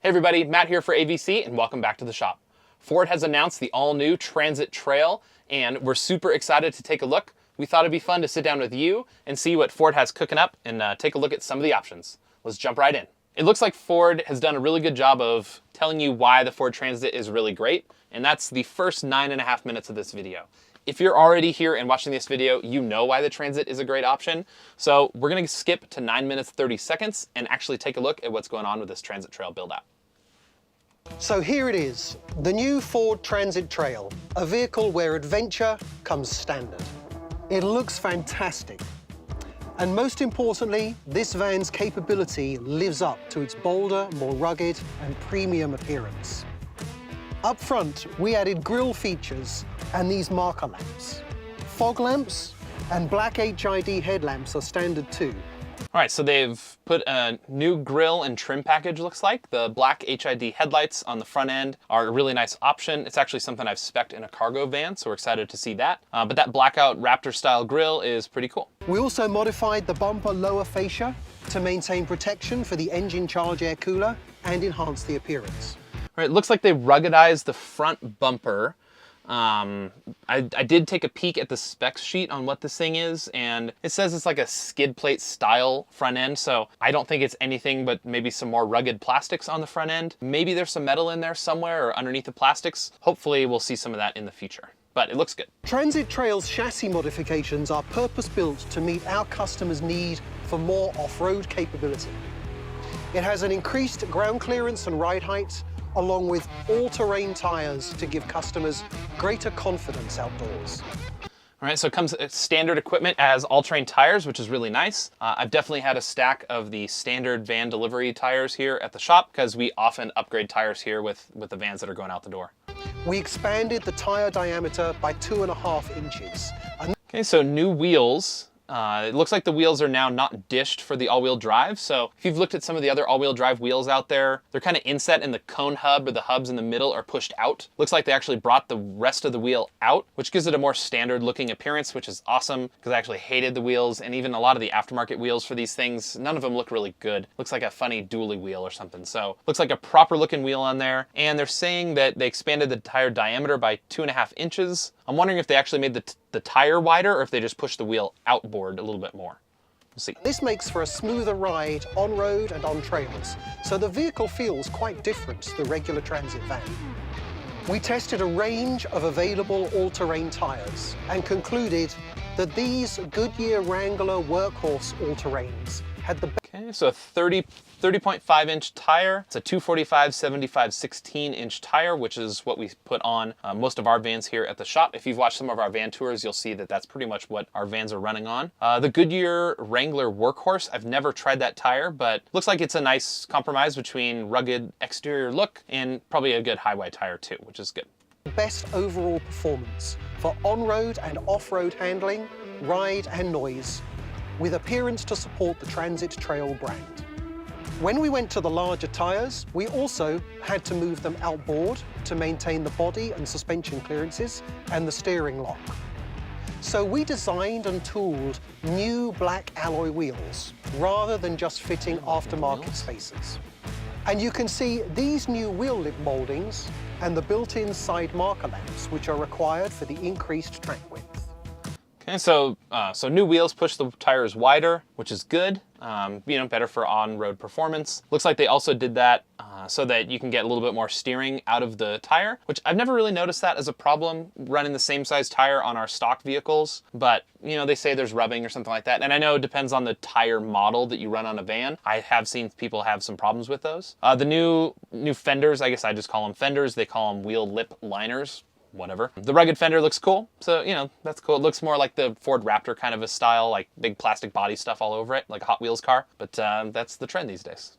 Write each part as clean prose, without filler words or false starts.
Hey everybody, Matt here for AVC and welcome back to the shop. Ford has announced the all-new Transit Trail and we're super excited to take a look. We thought it'd be fun to sit down with you and see what Ford has cooking up and take a look at some of the options. Let's jump right in. It looks like Ford has done a really good job of telling you why the Ford Transit is really great, and that's the first 9.5 minutes of this video. If you're already here and watching this video, you know why the Transit is a great option. So we're gonna skip to 9 minutes 30 seconds and actually take a look at what's going on with this Transit Trail build out. So here it is, the new Ford Transit Trail, a vehicle where adventure comes standard. It looks fantastic. And most importantly, this van's capability lives up to its bolder, more rugged and premium appearance. Up front, we added grille features and these marker lamps. Fog lamps and black HID headlamps are standard too. All right, so they've put a new grille and trim package, looks like. The black HID headlights on the front end are a really nice option. It's actually something I've spec'd in a cargo van, so we're excited to see that. But that blackout Raptor style grille is pretty cool. We also modified the bumper lower fascia to maintain protection for the engine charge air cooler and enhance the appearance. All right, it looks like they ruggedized the front bumper. I did take a peek at the specs sheet on what this thing is, and it says it's like a skid plate style front end, so I don't think it's anything but maybe some more rugged plastics on the front end. Maybe there's some metal in there somewhere or underneath the plastics. Hopefully we'll see some of that in the future, but it looks good. Transit Trail's chassis modifications are purpose-built to meet our customers' need for more off-road capability. It has an increased ground clearance and ride height, along with all-terrain tires to give customers greater confidence outdoors. All right, so it comes standard equipment as all-terrain tires, which is really nice. I've definitely had a stack of the standard van delivery tires here at the shop because we often upgrade tires here with the vans that are going out the door. We expanded the tire diameter by 2.5 inches. Okay, so new wheels. It looks like the wheels are now not dished for the all-wheel drive. So if you've looked at some of the other all-wheel drive wheels out there, they're kind of inset and the cone hub or the hubs in the middle are pushed out. Looks like they actually brought the rest of the wheel out, which gives it a more standard looking appearance, which is awesome because I actually hated the wheels, and even a lot of the aftermarket wheels for these things, none of them look really good. Looks like a funny dually wheel or something. So looks like a proper looking wheel on there. And they're saying that they expanded the tire diameter by 2.5 inches. I'm wondering if they actually made the tire wider or if they just pushed the wheel outboard a little bit more. We'll see. This makes for a smoother ride on road and on trails, so the vehicle feels quite different to the regular Transit van. We tested a range of available all-terrain tires and concluded that these Goodyear Wrangler Workhorse all-terrains had the Okay, so a 30.5 inch tire. It's a 245/75 16-inch tire, which is what we put on most of our vans here at the shop. If you've watched some of our van tours, you'll see that that's pretty much what our vans are running on. The Goodyear Wrangler Workhorse, I've never tried that tire, but looks like it's a nice compromise between rugged exterior look and probably a good highway tire too, which is good. best overall performance for on-road and off-road handling, ride and noise, with appearance to support the Transit Trail brand. When we went to the larger tires, we also had to move them outboard to maintain the body and suspension clearances and the steering lock. So we designed and tooled new black alloy wheels rather than just fitting aftermarket spacers. And you can see these new wheel lip moldings and the built-in side marker lamps, which are required for the increased track width. Okay, so new wheels push the tires wider, which is good. Better for on-road performance. Looks like they also did that so that you can get a little bit more steering out of the tire, which I've never really noticed that as a problem running the same size tire on our stock vehicles. But they say there's rubbing or something like that, and I know it depends on the tire model that you run on a van. I have seen people have some problems with those. The new fenders, I guess I just call them fenders. They call them wheel lip liners. Whatever. The rugged fender looks cool, so that's cool. It looks more like the Ford Raptor kind of a style, like big plastic body stuff all over it, like a Hot Wheels car, but that's the trend these days.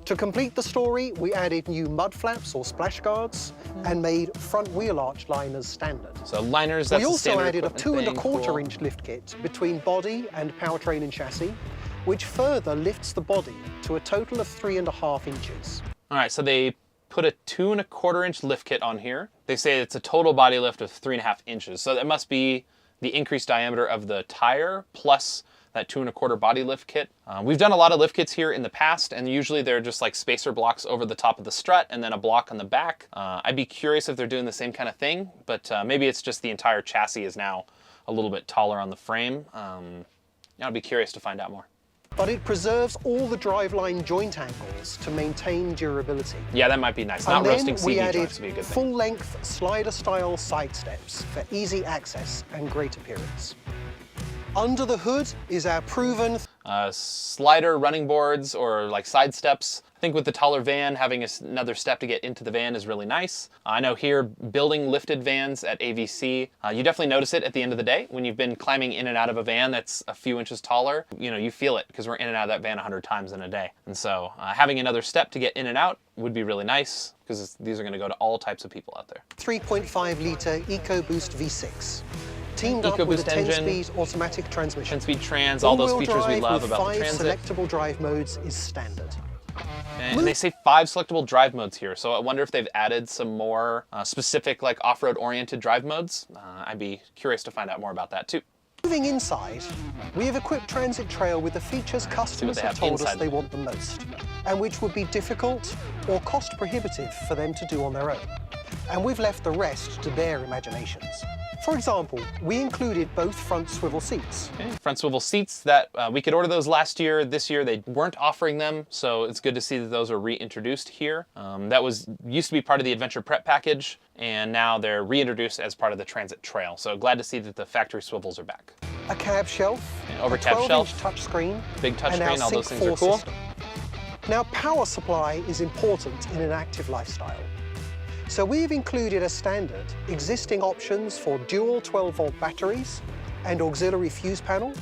To complete the story, we added new mud flaps or splash guards and made front wheel arch liners standard. So liners, that's we also standard added a equipment 2.25 cool. inch lift kit between body and powertrain and chassis, which further lifts the body to a total of 3.5 inches. All right, so they put a 2.25 inch lift kit on here. They say it's a total body lift of 3.5 inches. So that must be the increased diameter of the tire plus that 2¼ body lift kit. We've done a lot of lift kits here in the past, and usually they're just like spacer blocks over the top of the strut and then a block on the back. I'd be curious if they're doing the same kind of thing, but maybe it's just the entire chassis is now a little bit taller on the frame. I'd be curious to find out more. But it preserves all the driveline joint angles to maintain durability. Yeah, that might be nice. Not roasting CV joints would be a good thing. Full-length slider-style side steps for easy access and great appearance. Under the hood is our proven slider running boards or like side steps. I think with the taller van, having another step to get into the van is really nice. I know here, building lifted vans at AVC, you definitely notice it at the end of the day. When you've been climbing in and out of a van that's a few inches taller, you feel it because we're in and out of that van 100 times in a day. And so having another step to get in and out would be really nice because these are going to go to all types of people out there. 3.5-litre EcoBoost V6. Teamed up with a 10-speed automatic transmission. 10-speed trans, all those features we love about the Transit. 5 selectable drive modes is standard. And they say 5 selectable drive modes here, so I wonder if they've added some more specific like off-road oriented drive modes. I'd be curious to find out more about that too. Moving inside, we have equipped Transit Trail with the features customers have told us they want the most, and which would be difficult or cost prohibitive for them to do on their own. And we've left the rest to their imaginations. For example, we included both front swivel seats. Okay. Front swivel seats that we could order those last year. This year they weren't offering them, so it's good to see that those are reintroduced here. That used to be part of the Adventure Prep package, and now they're reintroduced as part of the Transit Trail. So glad to see that the factory swivels are back. A cab shelf, over a cab 12-inch shelf, touchscreen, big touchscreen, all those things are Sync 4 cool. system. Now, power supply is important in an active lifestyle. So we've included as standard existing options for dual 12-volt batteries and auxiliary fuse panel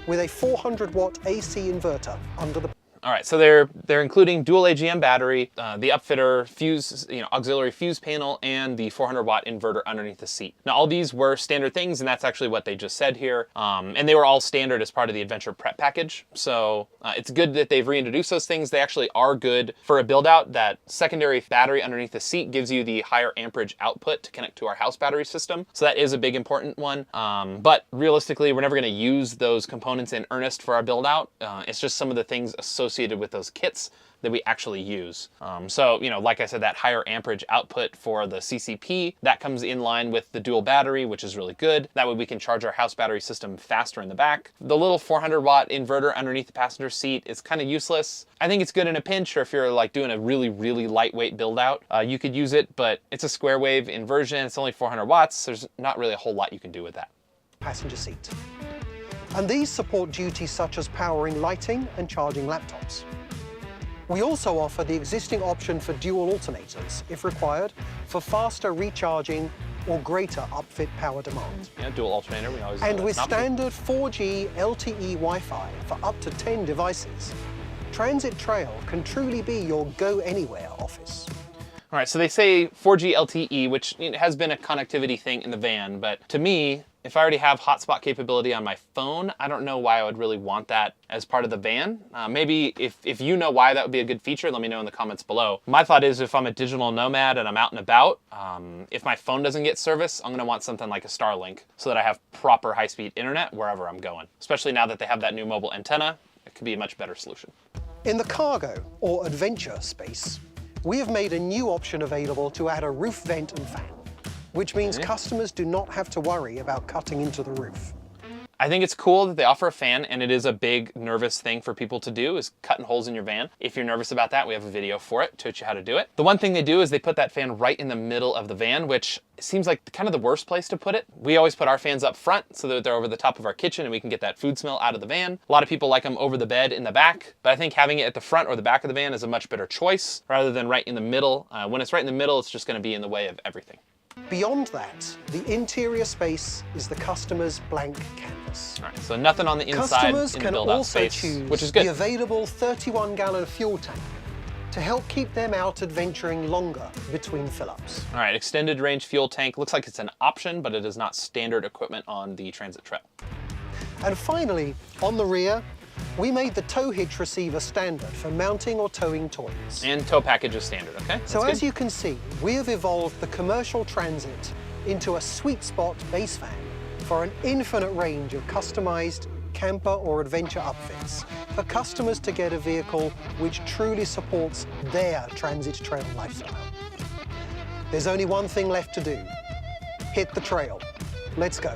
with a 400-watt AC inverter under the... All right, so they're including dual AGM battery, the upfitter fuse, auxiliary fuse panel, and the 400-watt inverter underneath the seat. Now, all these were standard things, and that's actually what they just said here. And they were all standard as part of the Adventure Prep package. So it's good that they've reintroduced those things. They actually are good for a build-out. That secondary battery underneath the seat gives you the higher amperage output to connect to our house battery system. So that is a big important one. But realistically, we're never going to use those components in earnest for our build-out. It's just some of the things associated with those kits that we actually use. So, like I said, that higher amperage output for the CCP, that comes in line with the dual battery, which is really good. That way we can charge our house battery system faster in the back. The little 400-watt inverter underneath the passenger seat is kind of useless. I think it's good in a pinch, or if you're like doing a really, really lightweight build out, you could use it, but it's a square wave inversion. It's only 400 watts. There's not really a whole lot you can do with that. Passenger seat. And these support duties such as powering lighting and charging laptops. We also offer the existing option for dual alternators, if required, for faster recharging or greater upfit power demand. Yeah, dual alternator, we always And with standard 4G LTE Wi-Fi for up to 10 devices, Transit Trail can truly be your go-anywhere office. All right, so they say 4G LTE, which has been a connectivity thing in the van, but to me, if I already have hotspot capability on my phone, I don't know why I would really want that as part of the van. Maybe if you know why that would be a good feature, let me know in the comments below. My thought is if I'm a digital nomad and I'm out and about, if my phone doesn't get service, I'm gonna want something like a Starlink so that I have proper high-speed internet wherever I'm going. Especially now that they have that new mobile antenna, it could be a much better solution. In the cargo or adventure space, we have made a new option available to add a roof vent and fan, which means customers do not have to worry about cutting into the roof. I think it's cool that they offer a fan, and it is a big nervous thing for people to do, is cutting holes in your van. If you're nervous about that, we have a video for it to teach you how to do it. The one thing they do is they put that fan right in the middle of the van, which seems like kind of the worst place to put it. We always put our fans up front so that they're over the top of our kitchen and we can get that food smell out of the van. A lot of people like them over the bed in the back, but I think having it at the front or the back of the van is a much better choice rather than right in the middle. When it's right in the middle, it's just going to be in the way of everything. Beyond that, the interior space is the customer's blank canvas. All right, so nothing on the inside Customers in the can build-out also space, choose which is good. the available 31-gallon fuel tank to help keep them out adventuring longer between fill-ups. All right, extended range fuel tank. Looks like it's an option, but it is not standard equipment on the Transit Trail. And finally, on the rear, we made the tow hitch receiver standard for mounting or towing toys. And tow package is standard, okay? So as you can see, we have evolved the commercial Transit into a sweet spot base van for an infinite range of customized camper or adventure upfits for customers to get a vehicle which truly supports their transit trail lifestyle. There's only one thing left to do. Hit the trail. Let's go.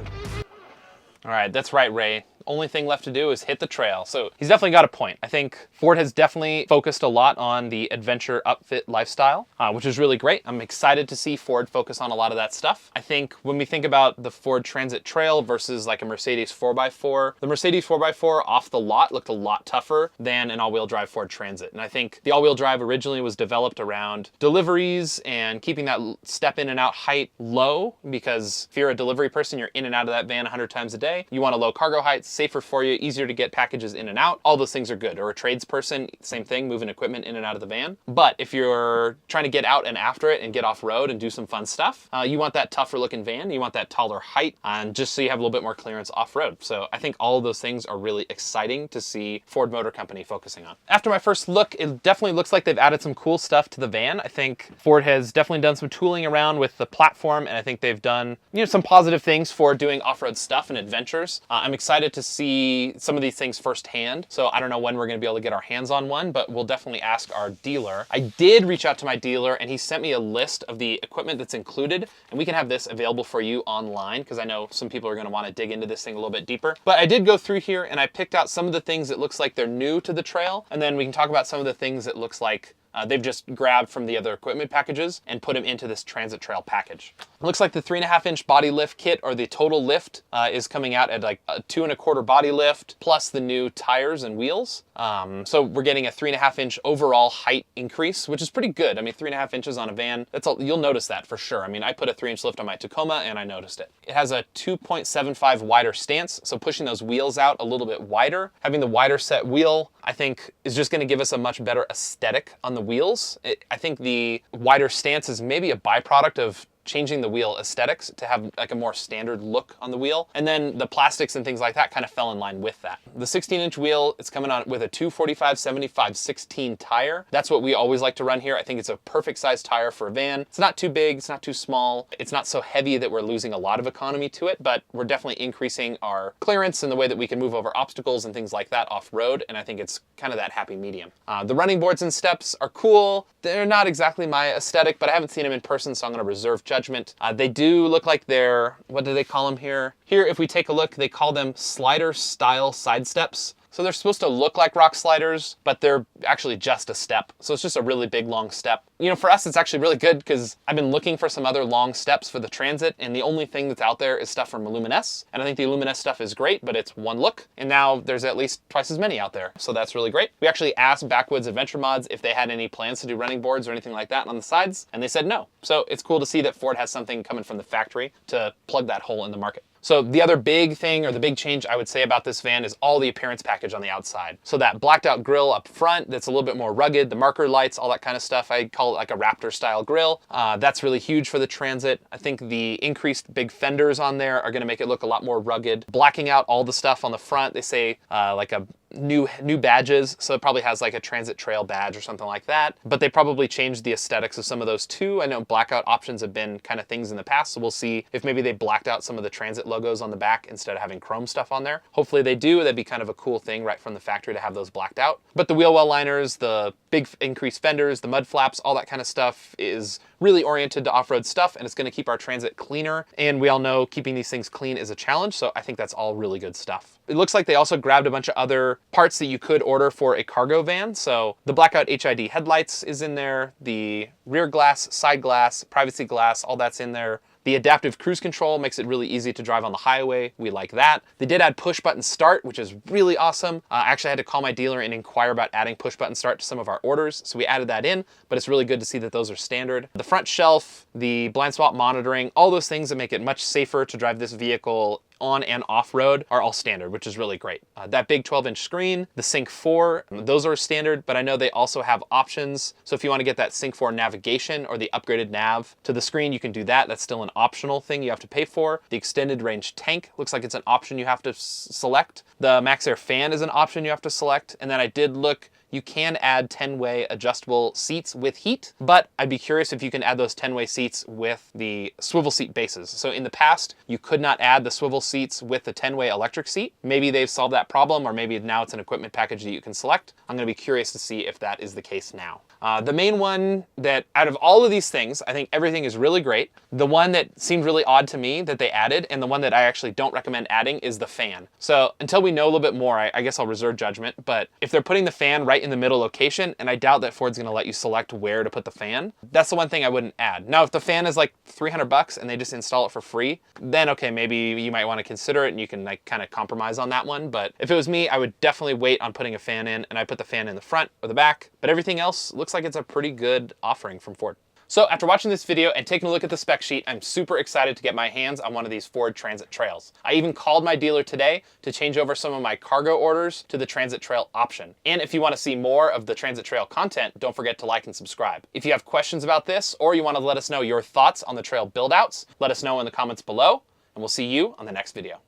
All right, that's right, Ray. Only thing left to do is hit the trail. So he's definitely got a point. I think Ford has definitely focused a lot on the adventure upfit lifestyle, which is really great. I'm excited to see Ford focus on a lot of that stuff. I think when we think about the Ford Transit Trail versus like a Mercedes 4x4, the Mercedes 4x4 off the lot looked a lot tougher than an all-wheel drive Ford Transit. And I think the all-wheel drive originally was developed around deliveries and keeping that step in and out height low, because if you're a delivery person, you're in and out of that van 100 times a day. You want a low cargo height, safer for you, easier to get packages in and out. All those things are good. Or a tradesperson, same thing, moving equipment in and out of the van. But if you're trying to get out and after it and get off road and do some fun stuff, you want that tougher looking van. You want that taller height, and just so you have a little bit more clearance off road. So I think all of those things are really exciting to see Ford Motor Company focusing on. After my first look, it definitely looks like they've added some cool stuff to the van. I think Ford has definitely done some tooling around with the platform, and I think they've done some positive things for doing off-road stuff and adventures. I'm excited to see some of these things firsthand. So I don't know when we're going to be able to get our hands on one, but we'll definitely ask our dealer. I did reach out to my dealer, and he sent me a list of the equipment that's included, and we can have this available for you online, because I know some people are going to want to dig into this thing a little bit deeper. But I did go through here and I picked out some of the things that looks like they're new to the trail, and then we can talk about some of the things that looks like they've just grabbed from the other equipment packages and put them into this Transit Trail package. It looks like the 3.5-inch body lift kit, or the total lift, is coming out at like a 2.25 body lift plus the new tires and wheels. So we're getting a 3.5-inch overall height increase, which is pretty good. I mean, 3.5 inches on a van, you'll notice that for sure. I mean, I put a 3-inch lift on my Tacoma and I noticed it. It has a 2.75 wider stance, so pushing those wheels out a little bit wider. Having the wider set wheel, I think, is just going to give us a much better aesthetic on the wheels. I think the wider stance is maybe a byproduct of changing the wheel aesthetics to have like a more standard look on the wheel. And then the plastics and things like that kind of fell in line with that. The 16-inch wheel, it's coming on with a 245/75/16 tire. That's what we always like to run here. I think it's a perfect size tire for a van. It's not too big, it's not too small. It's not so heavy that we're losing a lot of economy to it, but we're definitely increasing our clearance and the way that we can move over obstacles and things like that off-road, and I think it's kind of that happy medium. The running boards and steps are cool. They're not exactly my aesthetic, but I haven't seen them in person, so I'm going to reserve judgment. They do look like they're, what do they call them here? Here, if we take a look, they call them slider style side steps. So they're supposed to look like rock sliders, but they're actually just a step. So it's just a really big, long step. For us, it's actually really good because I've been looking for some other long steps for the Transit, and the only thing that's out there is stuff from Illuminess. And I think the Illuminess stuff is great, but it's one look. And now there's at least twice as many out there. So that's really great. We actually asked Backwoods Adventure Mods if they had any plans to do running boards or anything like that on the sides, and they said no. So it's cool to see that Ford has something coming from the factory to plug that hole in the market. So the other big thing, or the big change I would say about this van, is all the appearance package on the outside. So that blacked out grille up front, that's a little bit more rugged, the marker lights, all that kind of stuff. I call it like a Raptor style grille. That's really huge for the Transit. I think the increased big fenders on there are gonna make it look a lot more rugged. Blacking out all the stuff on the front, they say like a new badges, so it probably has like a Transit Trail badge or something like that, but they probably changed the aesthetics of some of those too. I know blackout options have been kind of things in the past, so we'll see if maybe they blacked out some of the Transit logos on the back instead of having chrome stuff on there. Hopefully they do. That'd be kind of a cool thing right from the factory to have those blacked out. But the wheel well liners, the big increased fenders, the mud flaps, all that kind of stuff is really oriented to off-road stuff, and it's going to keep our Transit cleaner, and we all know keeping these things clean is a challenge, so I think that's all really good stuff. It looks like they also grabbed a bunch of other parts that you could order for a cargo van. So the blackout HID headlights is in there, the rear glass, side glass, privacy glass, all that's in there. The adaptive cruise control makes it really easy to drive on the highway. We like that. They did add push button start, which is really awesome. I actually had to call my dealer and inquire about adding push button start to some of our orders. So we added that in, but it's really good to see that those are standard. The front shelf, the blind spot monitoring, all those things that make it much safer to drive this vehicle on and off-road are all standard, which is really great. That big 12-inch screen, the Sync 4, those are standard, but I know they also have options. So if you want to get that Sync 4 navigation or the upgraded nav to the screen, you can do that. That's still an optional thing you have to pay for. The extended range tank looks like it's an option you have to select. The Max Air fan is an option you have to select. And then I did look you can add 10-way adjustable seats with heat, but I'd be curious if you can add those 10-way seats with the swivel seat bases. So in the past, you could not add the swivel seats with the 10-way electric seat. Maybe they've solved that problem, or maybe now it's an equipment package that you can select. I'm gonna be curious to see if that is the case now. The main one that, out of all of these things, I think everything is really great. The one that seemed really odd to me that they added, and the one that I actually don't recommend adding, is the fan. So until we know a little bit more, I guess I'll reserve judgment, but if they're putting the fan right in the middle location, and I doubt that Ford's gonna let you select where to put the fan, that's the one thing I wouldn't add. Now, if the fan is like $300 and they just install it for free, then okay, maybe you might wanna consider it and you can like kind of compromise on that one. But if it was me, I would definitely wait on putting a fan in, and I put the fan in the front or the back, but everything else looks like it's a pretty good offering from Ford. So after watching this video and taking a look at the spec sheet, I'm super excited to get my hands on one of these Ford Transit Trails. I even called my dealer today to change over some of my cargo orders to the Transit Trail option. And if you want to see more of the Transit Trail content, don't forget to like and subscribe. If you have questions about this, or you want to let us know your thoughts on the Trail build outs, let us know in the comments below, and we'll see you on the next video.